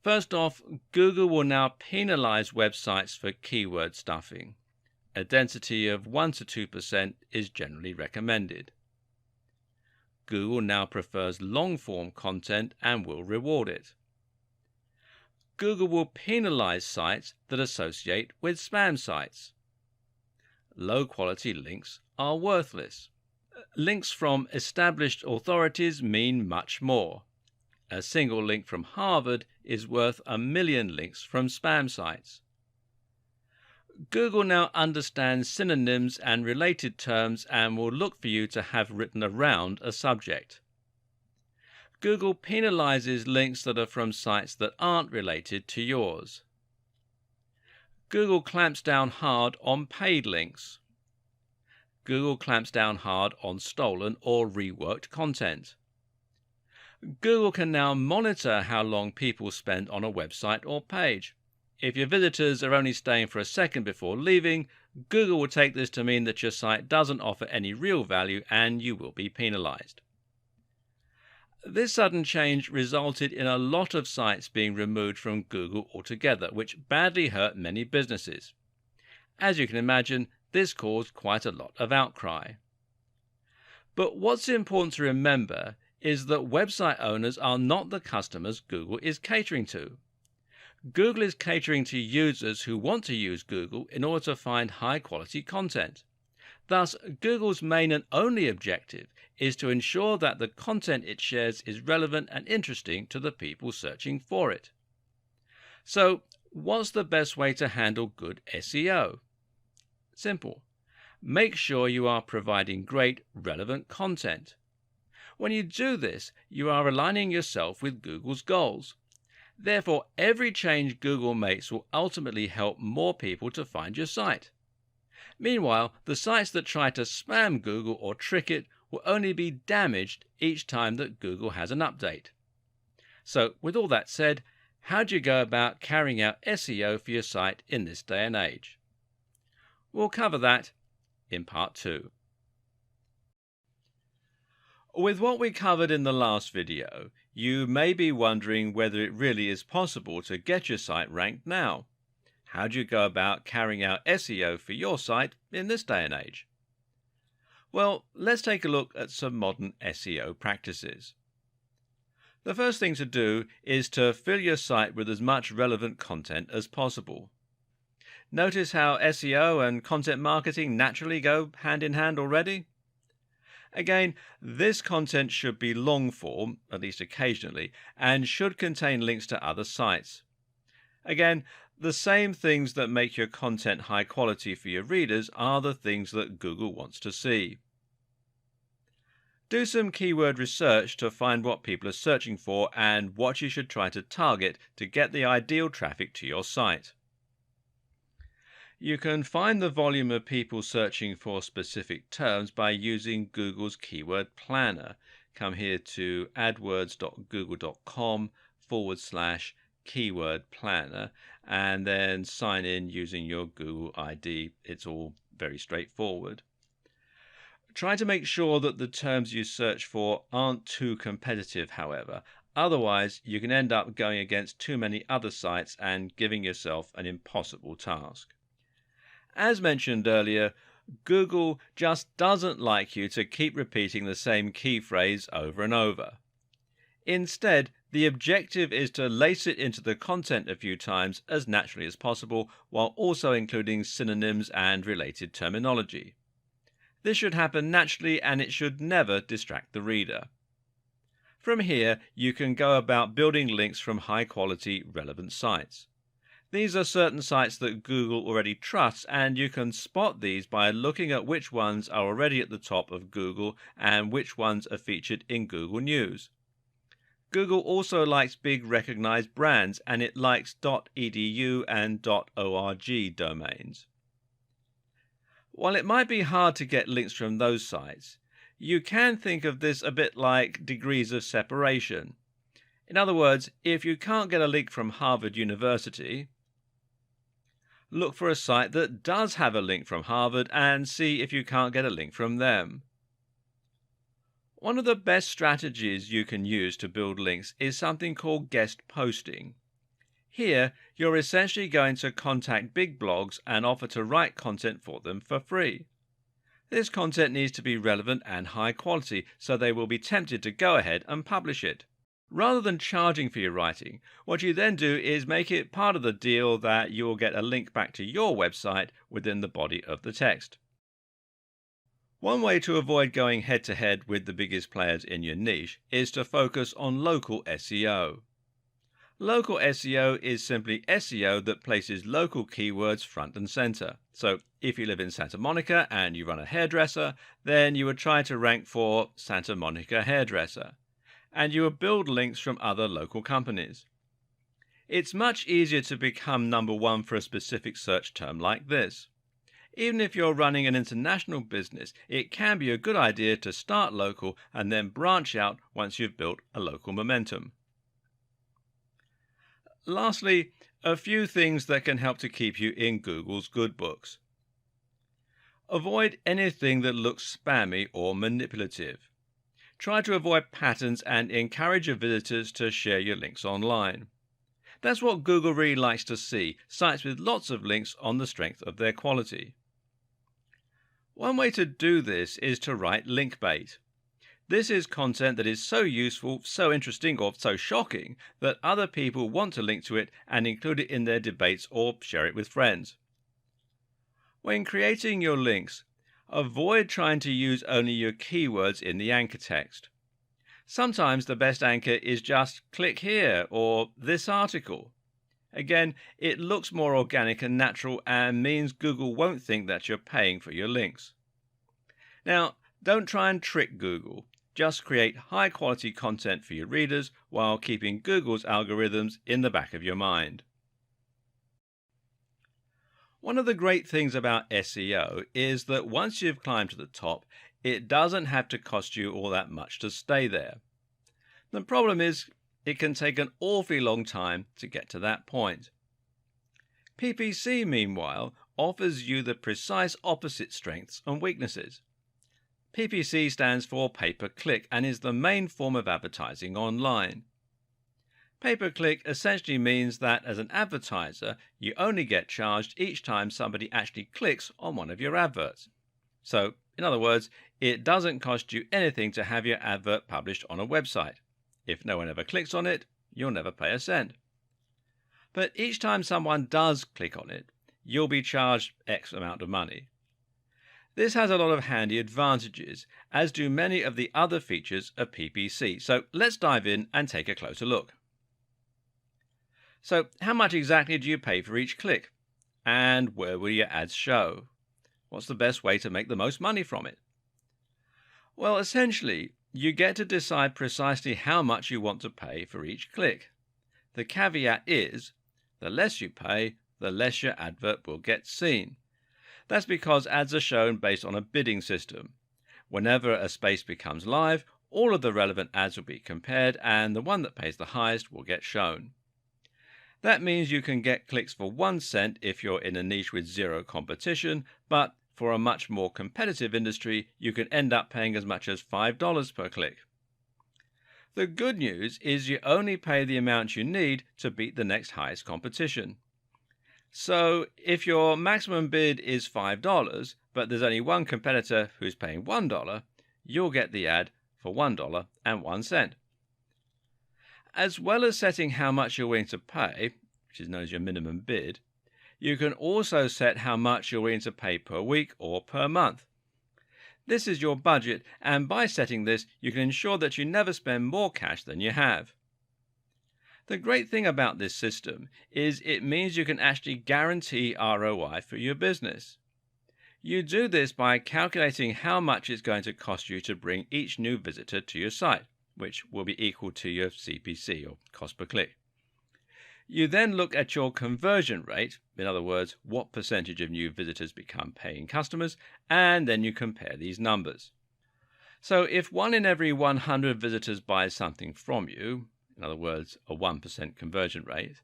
S1: First off, Google will now penalize websites for keyword stuffing. A density of 1 to 2% is generally recommended. Google now prefers long-form content and will reward it. Google will penalize sites that associate with spam sites. Low-quality links are worthless. Links from established authorities mean much more. A single link from Harvard is worth 1 million links from spam sites. Google now understands synonyms and related terms and will look for you to have written around a subject. Google penalizes links that are from sites that aren't related to yours. Google clamps down hard on paid links. Google clamps down hard on stolen or reworked content. Google can now monitor how long people spend on a website or page. If your visitors are only staying for a second before leaving, Google will take this to mean that your site doesn't offer any real value and you will be penalized. This sudden change resulted in a lot of sites being removed from Google altogether, which badly hurt many businesses. As you can imagine, this caused quite a lot of outcry. But what's important to remember is that website owners are not the customers Google is catering to. Google is catering to users who want to use Google in order to find high-quality content. Thus, Google's main and only objective is to ensure that the content it shares is relevant and interesting to the people searching for it. So, what's the best way to handle good SEO? Simple. Make sure you are providing great, relevant content. When you do this, you are aligning yourself with Google's goals. Therefore, every change Google makes will ultimately help more people to find your site. Meanwhile, the sites that try to spam Google or trick it will only be damaged each time that Google has an update. So, with all that said, how do you go about carrying out SEO for your site in this day and age? We'll cover that in part 2. With what we covered in the last video, you may be wondering whether it really is possible to get your site ranked now. How do you go about carrying out SEO for your site in this day and age? Well, let's take a look at some modern SEO practices. The first thing to do is to fill your site with as much relevant content as possible. Notice how SEO and content marketing naturally go hand in hand already? Again, this content should be long form, at least occasionally, and should contain links to other sites. Again, the same things that make your content high quality for your readers are the things that Google wants to see. Do some keyword research to find what people are searching for and what you should try to target to get the ideal traffic to your site. You can find the volume of people searching for specific terms by using Google's keyword planner. Come here to adwords.google.com/keyword planner and then sign in using your Google ID. It's all very straightforward. Try to make sure that the terms you search for aren't too competitive, however. Otherwise, you can end up going against too many other sites and giving yourself an impossible task. As mentioned earlier, Google just doesn't like you to keep repeating the same key phrase over and over. Instead, the objective is to lace it into the content a few times as naturally as possible, while also including synonyms and related terminology. This should happen naturally and it should never distract the reader. From here, you can go about building links from high-quality, relevant sites. These are certain sites that Google already trusts, and you can spot these by looking at which ones are already at the top of Google and which ones are featured in Google News. Google also likes big recognized brands, and it likes .edu and .org domains. While it might be hard to get links from those sites, you can think of this a bit like degrees of separation. In other words, if you can't get a link from Harvard University, look for a site that does have a link from Harvard and see if you can't get a link from them. One of the best strategies you can use to build links is something called guest posting. Here, you're essentially going to contact big blogs and offer to write content for them for free. This content needs to be relevant and high quality, so they will be tempted to go ahead and publish it. Rather than charging for your writing, what you then do is make it part of the deal that you will get a link back to your website within the body of the text. One way to avoid going head-to-head with the biggest players in your niche is to focus on local SEO. Local SEO is simply SEO that places local keywords front and center. So if you live in Santa Monica and you run a hairdresser, then you would try to rank for Santa Monica hairdresser, and you would build links from other local companies. It's much easier to become number one for a specific search term like this. Even if you're running an international business, it can be a good idea to start local and then branch out once you've built a local momentum. Lastly, a few things that can help to keep you in Google's good books. Avoid anything that looks spammy or manipulative. Try to avoid patterns and encourage your visitors to share your links online. That's what Google really likes to see, sites with lots of links on the strength of their quality. One way to do this is to write link bait. This is content that is so useful, so interesting, or so shocking that other people want to link to it and include it in their debates or share it with friends. When creating your links, avoid trying to use only your keywords in the anchor text. Sometimes the best anchor is just click here or this article. Again, it looks more organic and natural and means Google won't think that you're paying for your links. Now, don't try and trick Google. Just create high quality content for your readers while keeping Google's algorithms in the back of your mind. One of the great things about SEO is that once you've climbed to the top, it doesn't have to cost you all that much to stay there. The problem is it can take an awfully long time to get to that point. PPC, meanwhile, offers you the precise opposite strengths and weaknesses. PPC stands for pay-per-click and is the main form of advertising online. Pay-per-click essentially means that as an advertiser, you only get charged each time somebody actually clicks on one of your adverts. So, in other words, it doesn't cost you anything to have your advert published on a website. If no one ever clicks on it, you'll never pay a cent. But each time someone does click on it, you'll be charged X amount of money. This has a lot of handy advantages, as do many of the other features of PPC. So let's dive in and take a closer look. So how much exactly do you pay for each click? And where will your ads show? What's the best way to make the most money from it? Well, essentially, you get to decide precisely how much you want to pay for each click. The caveat is, the less you pay, the less your advert will get seen. That's because ads are shown based on a bidding system. Whenever a space becomes live, all of the relevant ads will be compared and the one that pays the highest will get shown. That means you can get clicks for 1 cent if you're in a niche with zero competition, but for a much more competitive industry, you can end up paying as much as $5 per click. The good news is you only pay the amount you need to beat the next highest competition. So if your maximum bid is $5, but there's only one competitor who's paying $1, you'll get the ad for $1.01. As well as setting how much you're willing to pay, which is known as your minimum bid, you can also set how much you're willing to pay per week or per month. This is your budget, and by setting this, you can ensure that you never spend more cash than you have. The great thing about this system is it means you can actually guarantee ROI for your business. You do this by calculating how much it's going to cost you to bring each new visitor to your site, which will be equal to your CPC, or cost per click. You then look at your conversion rate, in other words, what percentage of new visitors become paying customers, and then you compare these numbers. So if 1 in every 100 visitors buys something from you, in other words, a 1% conversion rate,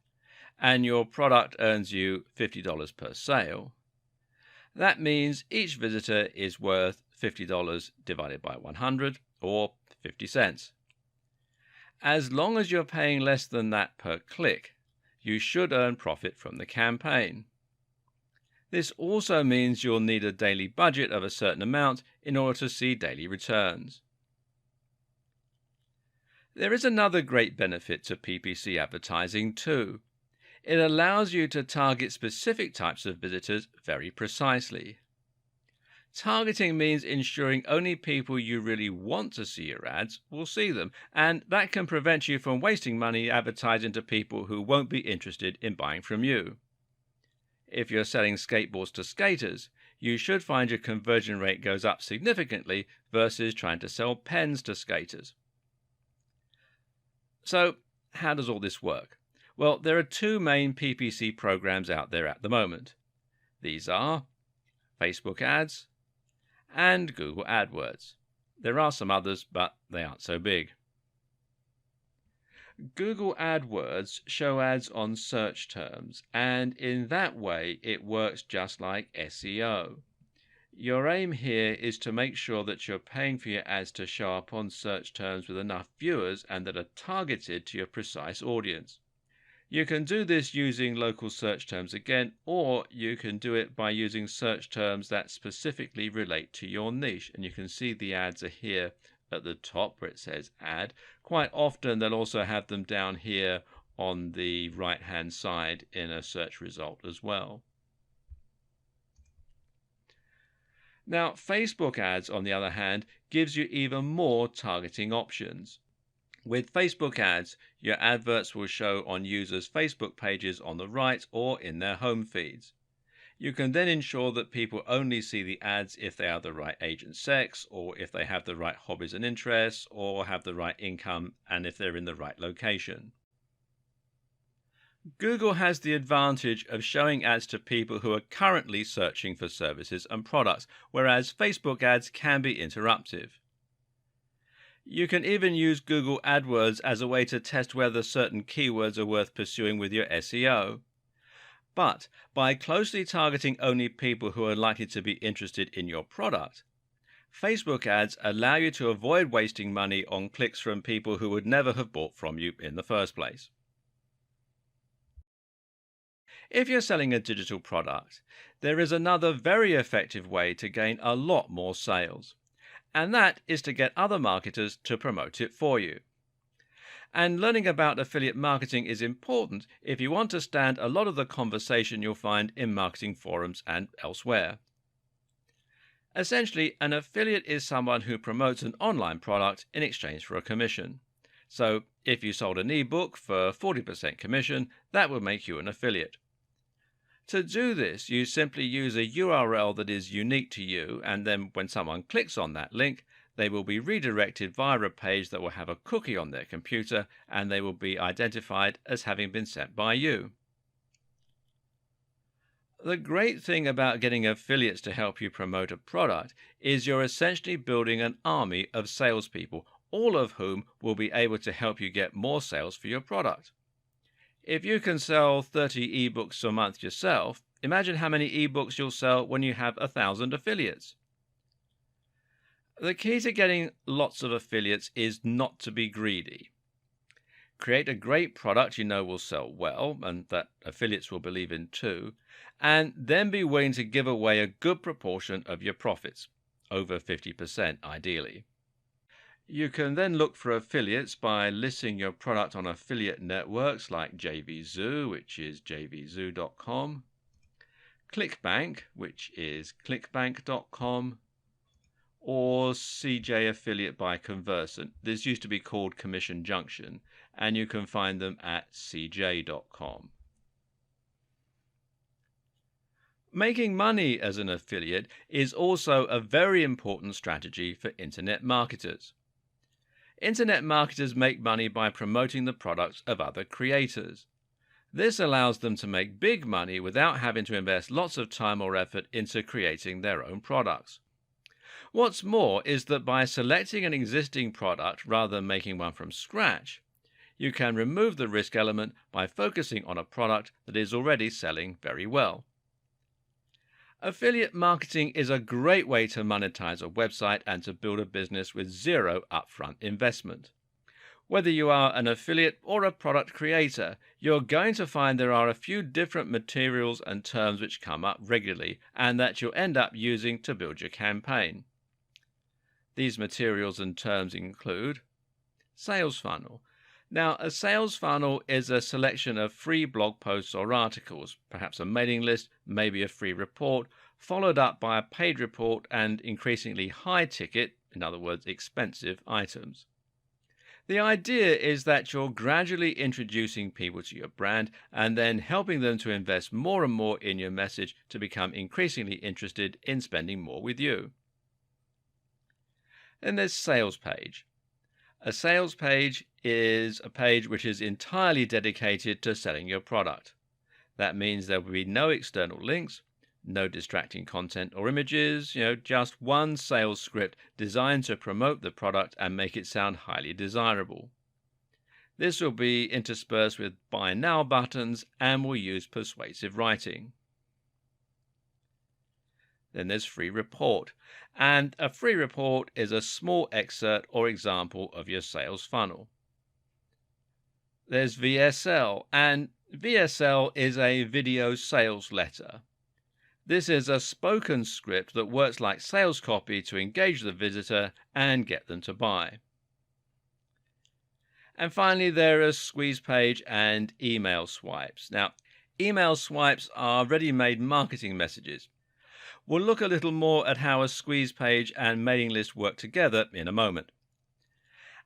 S1: and your product earns you $50 per sale, that means each visitor is worth $50 divided by 100, or 50 cents. As long as you're paying less than that per click, you should earn profit from the campaign. This also means you'll need a daily budget of a certain amount in order to see daily returns. There is another great benefit to PPC advertising too. It allows you to target specific types of visitors very precisely. Targeting means ensuring only people you really want to see your ads will see them, and that can prevent you from wasting money advertising to people who won't be interested in buying from you. If you're selling skateboards to skaters, you should find your conversion rate goes up significantly versus trying to sell pens to skaters. So, how does all this work? Well, there are two main PPC programs out there at the moment. These are Facebook ads and Google AdWords. There are some others, but they aren't so big. Google AdWords show ads on search terms, and in that way it works just like SEO. Your aim here is to make sure that you're paying for your ads to show up on search terms with enough viewers and that are targeted to your precise audience. You can do this using local search terms again, or you can do it by using search terms that specifically relate to your niche. And you can see the ads are here at the top where it says ad. Quite often they'll also have them down here on the right hand side in a search result as well. Now, Facebook ads, on the other hand, gives you even more targeting options. With Facebook ads, your adverts will show on users' Facebook pages on the right or in their home feeds. You can then ensure that people only see the ads if they are the right age and sex, or if they have the right hobbies and interests, or have the right income, and if they're in the right location. Google has the advantage of showing ads to people who are currently searching for services and products, whereas Facebook ads can be interruptive. You can even use Google AdWords as a way to test whether certain keywords are worth pursuing with your SEO. But by closely targeting only people who are likely to be interested in your product, Facebook ads allow you to avoid wasting money on clicks from people who would never have bought from you in the first place. If you're selling a digital product, there is another very effective way to gain a lot more sales, and that is to get other marketers to promote it for you. And learning about affiliate marketing is important if you want to stand a lot of the conversation you'll find in marketing forums and elsewhere. Essentially, an affiliate is someone who promotes an online product in exchange for a commission. So, if you sold an ebook for 40% commission, that would make you an affiliate. To do this, you simply use a URL that is unique to you, and then when someone clicks on that link, they will be redirected via a page that will have a cookie on their computer, and they will be identified as having been sent by you. The great thing about getting affiliates to help you promote a product is you're essentially building an army of salespeople, all of whom will be able to help you get more sales for your product. If you can sell 30 ebooks a month yourself, imagine how many ebooks you'll sell when you have 1,000 affiliates. The key to getting lots of affiliates is not to be greedy. Create a great product you know will sell well and that affiliates will believe in too, and then be willing to give away a good proportion of your profits, over 50% ideally. You can then look for affiliates by listing your product on affiliate networks like JVZoo, which is jvzoo.com, ClickBank, which is clickbank.com, or CJ Affiliate by Conversant. This used to be called Commission Junction, and you can find them at cj.com. Making money as an affiliate is also a very important strategy for internet marketers. Internet marketers make money by promoting the products of other creators. This allows them to make big money without having to invest lots of time or effort into creating their own products. What's more is that by selecting an existing product rather than making one from scratch, you can remove the risk element by focusing on a product that is already selling very well. Affiliate marketing is a great way to monetize a website and to build a business with zero upfront investment. Whether you are an affiliate or a product creator, you're going to find there are a few different materials and terms which come up regularly and that you'll end up using to build your campaign. These materials and terms include sales funnel. Now, a sales funnel is a selection of free blog posts or articles, perhaps a mailing list, maybe a free report, followed up by a paid report and increasingly high ticket, in other words, expensive items. The idea is that you're gradually introducing people to your brand and then helping them to invest more and more in your message to become increasingly interested in spending more with you. Then there's sales page. A sales page is a page which is entirely dedicated to selling your product. That means there will be no external links, no distracting content or images, just one sales script designed to promote the product and make it sound highly desirable. This will be interspersed with buy now buttons and will use persuasive writing. Then there's free report, and a free report is a small excerpt or example of your sales funnel. There's VSL, and VSL is a video sales letter. This is a spoken script that works like sales copy to engage the visitor and get them to buy. And finally, there are squeeze page and email swipes. Now, email swipes are ready-made marketing messages. We'll look a little more at how a squeeze page and mailing list work together in a moment.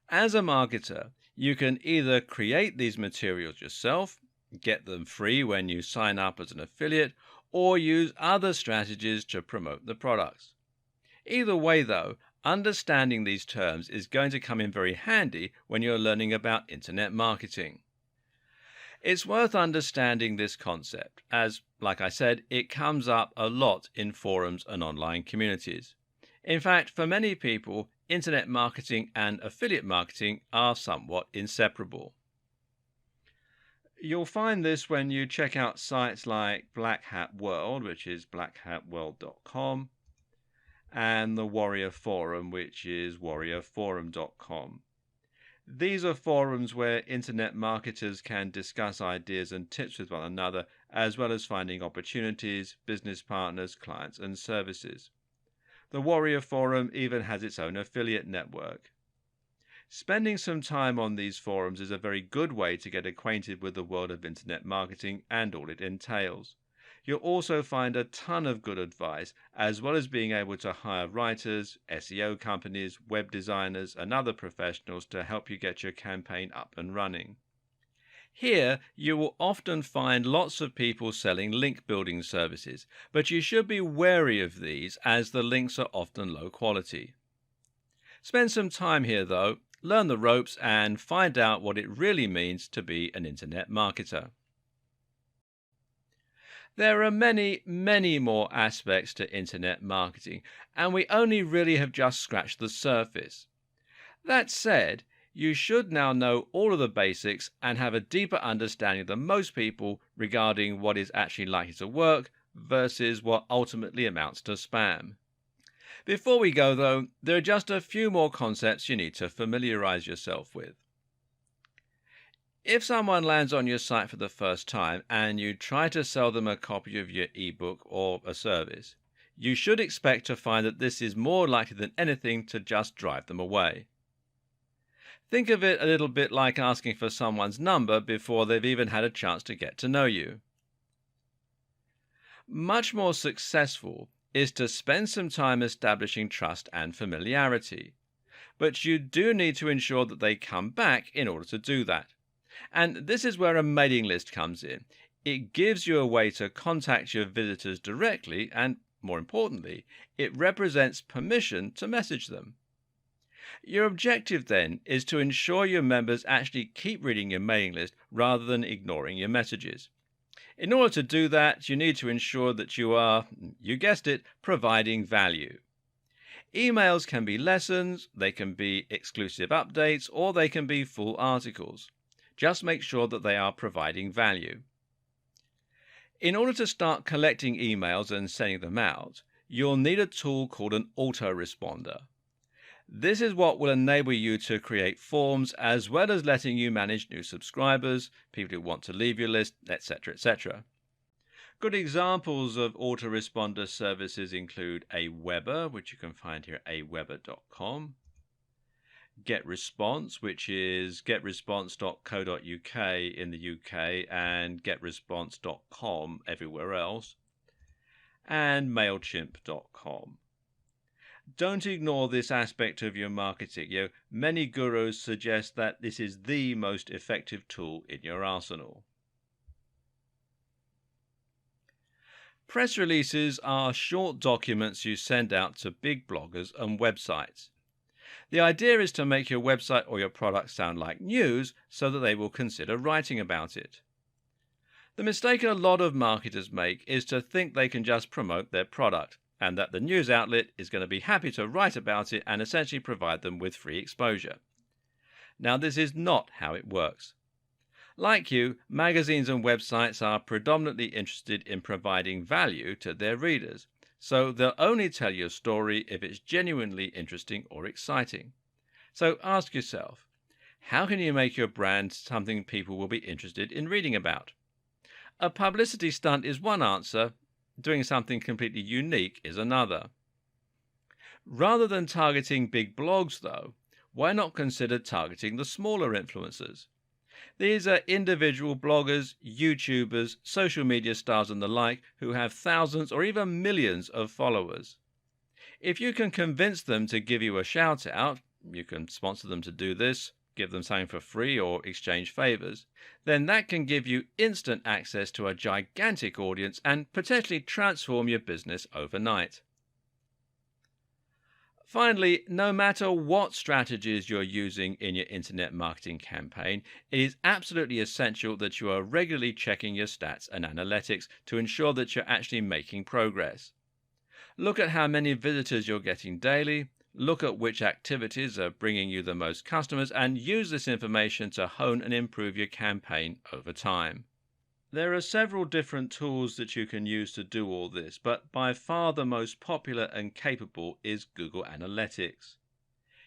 S1: As a marketer, you can either create these materials yourself, get them free when you sign up as an affiliate, or use other strategies to promote the products. Either way, though, understanding these terms is going to come in very handy when you're learning about internet marketing. It's worth understanding this concept as, like I said, it comes up a lot in forums and online communities. In fact, for many people, internet marketing and affiliate marketing are somewhat inseparable. You'll find this when you check out sites like Black Hat World, which is blackhatworld.com, and the Warrior Forum, which is warriorforum.com. These are forums where internet marketers can discuss ideas and tips with one another, as well as finding opportunities, business partners, clients, and services. The Warrior Forum even has its own affiliate network. Spending some time on these forums is a very good way to get acquainted with the world of internet marketing and all it entails. You'll also find a ton of good advice, as well as being able to hire writers, SEO companies, web designers, and other professionals to help you get your campaign up and running. Here, you will often find lots of people selling link building services, but you should be wary of these as the links are often low quality. Spend some time here though, learn the ropes, and find out what it really means to be an internet marketer. There are many, many more aspects to internet marketing, and we only really have just scratched the surface. That said, you should now know all of the basics and have a deeper understanding than most people regarding what is actually likely to work versus what ultimately amounts to spam. Before we go, though, there are just a few more concepts you need to familiarize yourself with. If someone lands on your site for the first time and you try to sell them a copy of your ebook or a service, you should expect to find that this is more likely than anything to just drive them away. Think of it a little bit like asking for someone's number before they've even had a chance to get to know you. Much more successful is to spend some time establishing trust and familiarity. But you do need to ensure that they come back in order to do that. And this is where a mailing list comes in. It gives you a way to contact your visitors directly, and more importantly, it represents permission to message them. Your objective then is to ensure your members actually keep reading your mailing list rather than ignoring your messages. In order to do that, you need to ensure that you are, you guessed it, providing value. Emails can be lessons, they can be exclusive updates, or they can be full articles. Just make sure that they are providing value. In order to start collecting emails and sending them out, you'll need a tool called an autoresponder. This is what will enable you to create forms as well as letting you manage new subscribers, people who want to leave your list, etc., etc. Good examples of autoresponder services include Aweber, which you can find here at aweber.com, GetResponse, which is getresponse.co.uk in the UK and getresponse.com everywhere else, and mailchimp.com. Don't ignore this aspect of your marketing. Many gurus suggest that this is the most effective tool in your arsenal. Press releases are short documents you send out to big bloggers and websites. The idea is to make your website or your product sound like news so that they will consider writing about it. The mistake a lot of marketers make is to think they can just promote their product, and that the news outlet is going to be happy to write about it and essentially provide them with free exposure. Now, this is not how it works. Like you, magazines and websites are predominantly interested in providing value to their readers, so they'll only tell you a story if it's genuinely interesting or exciting. So ask yourself, how can you make your brand something people will be interested in reading about? A publicity stunt is one answer. Doing something completely unique is another. Rather than targeting big blogs, though, why not consider targeting the smaller influencers? These are individual bloggers, YouTubers, social media stars and the like who have thousands or even millions of followers. If you can convince them to give you a shout out, you can sponsor them to do this, give them something for free or exchange favors, then that can give you instant access to a gigantic audience and potentially transform your business overnight. Finally, no matter what strategies you're using in your internet marketing campaign, it is absolutely essential that you are regularly checking your stats and analytics to ensure that you're actually making progress. Look at how many visitors you're getting daily, Look at which activities are bringing you the most customers and use this information to hone and improve your campaign over time. There are several different tools that you can use to do all this, but by far the most popular and capable is Google Analytics.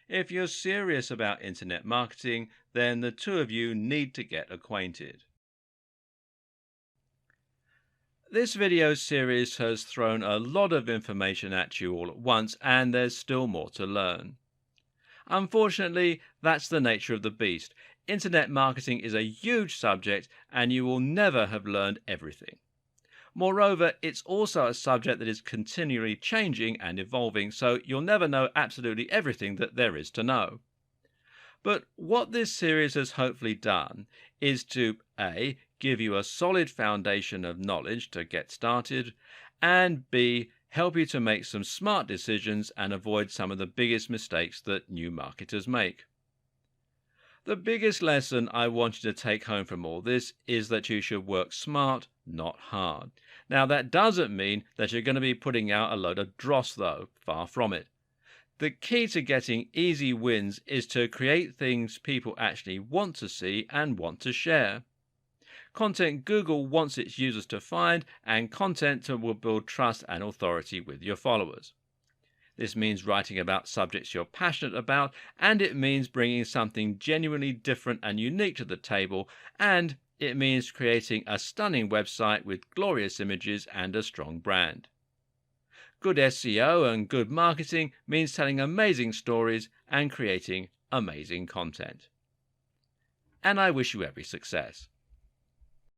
S1: If you're serious about internet marketing, then the two of you need to get acquainted. This video series has thrown a lot of information at you all at once, and there's still more to learn. Unfortunately, that's the nature of the beast. Internet marketing is a huge subject, and you will never have learned everything. Moreover, it's also a subject that is continually changing and evolving, so you'll never know absolutely everything that there is to know. But what this series has hopefully done is to A, give you a solid foundation of knowledge to get started, and B, help you to make some smart decisions and avoid some of the biggest mistakes that new marketers make. The biggest lesson I want you to take home from all this is that you should work smart, not hard. Now, that doesn't mean that you're going to be putting out a load of dross, though. Far from it. The key to getting easy wins is to create things people actually want to see and want to share. Content Google wants its users to find, and content will build trust and authority with your followers. This means writing about subjects you're passionate about, and it means bringing something genuinely different and unique to the table, and it means creating a stunning website with glorious images and a strong brand. Good SEO and good marketing means telling amazing stories and creating amazing content. And I wish you every success.